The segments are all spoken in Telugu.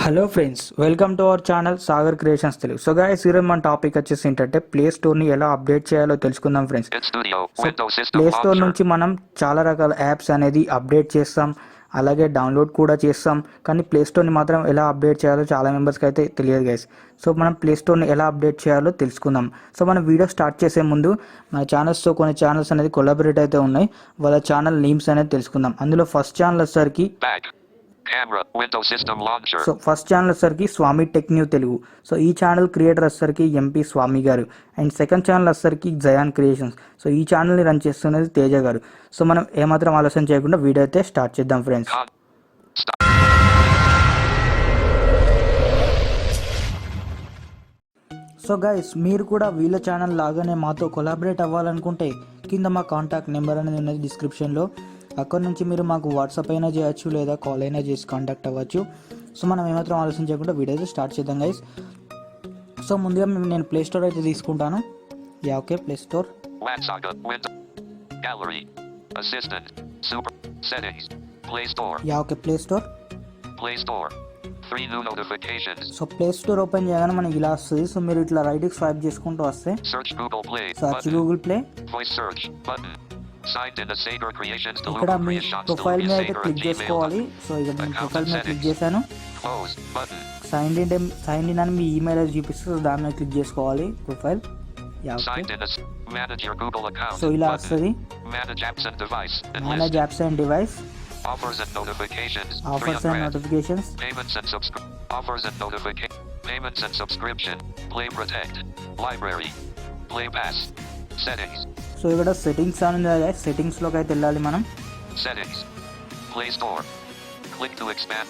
Hello friends, welcome to our channel Sagar creations Telugu. So guys, ఈరోజు మన టాపిక్ వచ్చేసి ఏంటంటే ప్లే స్టోర్ని ఎలా అప్డేట్ చేయాలో తెలుసుకుందాం ఫ్రెండ్స్. ప్లే స్టోర్ నుంచి మనం చాలా రకాల యాప్స్ అనేది అప్డేట్ చేస్తాం, అలాగే డౌన్లోడ్ కూడా చేస్తాం. కానీ ప్లే స్టోర్ని మాత్రం ఎలా అప్డేట్ చేయాలో చాలా మెంబర్స్కి అయితే తెలియదు గైస్. సో మనం ప్లే స్టోర్ని ఎలా అప్డేట్ చేయాలో తెలుసుకుందాం. సో మనం వీడియో స్టార్ట్ చేసే ముందు మన ఛానల్స్తో కొన్ని ఛానల్స్ అనేది కొలాబరేట్ అయితే ఉన్నాయి, వాళ్ళ ఛానల్ నేమ్స్ అనేది తెలుసుకుందాం. అందులో ఫస్ట్ ఛానల్ వచ్చేసరికి Camera, Windows System Launcher. So first channel వచ్చేసరికి స్వామి టెక్ న్యూ తెలుగు. సో ఈ ఛానల్ క్రియేటర్ వచ్చేసరికి ఎంపీ స్వామి గారు. అండ్ సెకండ్ ఛానల్ వచ్చేసరికి జయాన్ క్రియేషన్స్. సో ఈ ఛానల్ని రన్ చేస్తున్నది తేజ గారు. సో మనం ఏమాత్రం ఆలోచన చేయకుండా వీడియో అయితే స్టార్ట్ చేద్దాం ఫ్రెండ్స్. సో గైస్, మీరు కూడా వీళ్ళ ఛానల్ లాగానే మాతో కొలాబరేట్ అవ్వాలనుకుంటే కింద మా కాంటాక్ట్ నెంబర్ అనేది ఉన్నది డిస్క్రిప్షన్లో. అక్కడ నుంచి మీరు మాకు వాట్సాప్ అయినా చేయొచ్చు, లేదా కాల్ అయినా చేసి కాంటాక్ట్ అవ్వచ్చు. సో మనం ఏమాత్రం ఆలోచన చేయకుండా వీడియో అయితే స్టార్ట్ చేద్దాం గైస్. సో ముందుగా నేను ప్లే స్టోర్ అయితే తీసుకుంటాను. Okay, play store. Okay, play store. So play store open చేయగానే మనకి ఇలా వస్తుంది. సో మీరు ఇట్లా రైట్కి స్వైప్ చేసుకుంటూ వస్తే సర్చ్ గూగుల్ ప్లే. ఇక్కడ మీ ప్రొఫైల్ మీద అయితే క్లిక్ చేసుకోవాలి. సో ఇక్కడ నేను ప్రొఫైల్ మీద క్లిక్ చేశాను. సైన్ ఇన్ అని మీ ఈమెయిల్ అయితే చూపిస్తుంది, దాని మీద క్లిక్ చేసుకోవాలి ప్రొఫైల్. సో ఇలా వస్తుంది. Manage apps and device, offers and notifications, payments and subscription, play protect, library, play pass, settings. So ఇక్కడ సెట్టింగ్స్ అని ఉంది కదా, సెట్టింగ్స్ లోకి అయితే వెళ్ళాలి మనం. Settings, Play Store, click to expand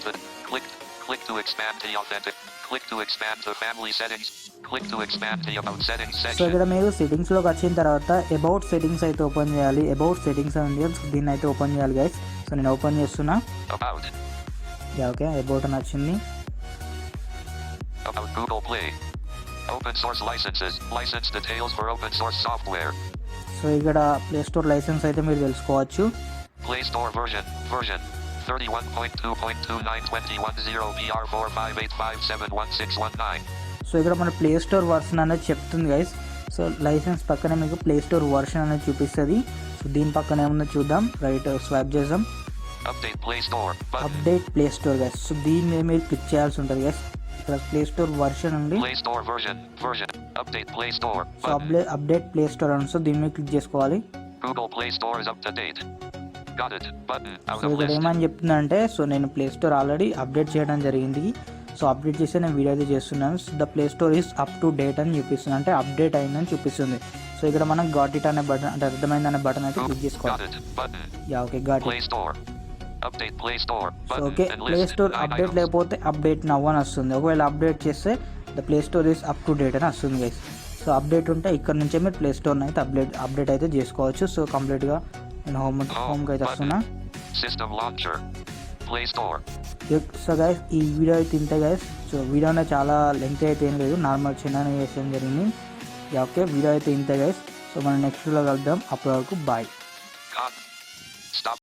the authentic, click to expand the family settings, click to expand the about settings section. So ఇక్కడ మీరు సెట్టింగ్స్ లోకి వచ్చిన తర్వాత అబౌట్ సెట్టింగ్స్ అయితే ఓపెన్ చేయాలి. అబౌట్ సెట్టింగ్స్ అని ఉంది, దీన్ని అయితే ఓపెన్ చేయాలి గైస్. సో నేను ఓపెన్ చేస్తున్నా. ఓకే, అబౌట్ అని వచ్చింది. About Google Play, open source licenses, license details for open source software. So ఇక్కడ ప్లే స్టోర్ లైసెన్స్ అయితే మీరు తెలుసుకోవచ్చు. Play Store version 31.2.2921.0 సో ఇక్కడ మన ప్లే స్టోర్ వర్షన్ అనేది చెప్తుంది గైస్. సో లైసెన్స్ పక్కనే మీకు ప్లే స్టోర్ వర్షన్ అనేది చూపిస్తుంది. సో దీని పక్కన ఏముందో చూద్దాం. రైట్ స్వైప్ చేద్దాం. Update Play Store button. Update play store guys. So దీని మీద మీరు క్లిక్ చేయాల్సి ఉంటుంది గైస్. ఇక్కడ ప్లే స్టోర్ వర్షన్ ఉంది. Play Store version update Play Store so update play store అని, సో దీని మీద క్లిక్ చేసుకోవాలి. Google Play Store is up to date. Got it button out so of ఇక్కడ list. ఏమని చెప్తుందంటే, సో నేను ప్లే స్టోర్ ఆల్రెడీ అప్డేట్ చేయడం జరిగింది. సో అప్డేట్ చేసి నేను వీడియో అయితే చేస్తున్నాను. So the play store is up to date అని చూపిస్తుంది, అంటే అప్డేట్ అయిందని చూపిస్తుంది. సో ఇక్కడ మనం గాట్ ఇట్ అనే బటన్, అంటే అర్థమైంది అనే బటన్ అయితే క్లిక్ చేసుకోవాలి. Okay, got it. Play Store update Play Store so button okay, and play list store 9 update items. లేకపోతే అప్డేట్ నవ్ అని వస్తుంది. ఒకవేళ అప్డేట్ చేస్తే the play store is up to date అని వస్తుంది గైస్. సో అప్డేట్ ఉంటే ఇక్కడ నుంచే మీరు ప్లే స్టోర్ని అయితే అప్డేట్ అయితే చేసుకోవచ్చు. సో కంప్లీట్గా నేను హోమ్కి అయితే వస్తున్నా. System Launcher, Play Store. So guys, ఈ వీడియో అయితే ఇంతే గైస్. సో వీడియో అనేది చాలా లెంత్ అయితే ఏం లేదు, నార్మల్ చిన్నగా చేసేయడం జరిగింది. ఓకే, వీడియో అయితే ఇంతే గైస్. సో మనం నెక్స్ట్ వీడియో కలుద్దాం. అప్పటి వరకు బాయ్. Stop.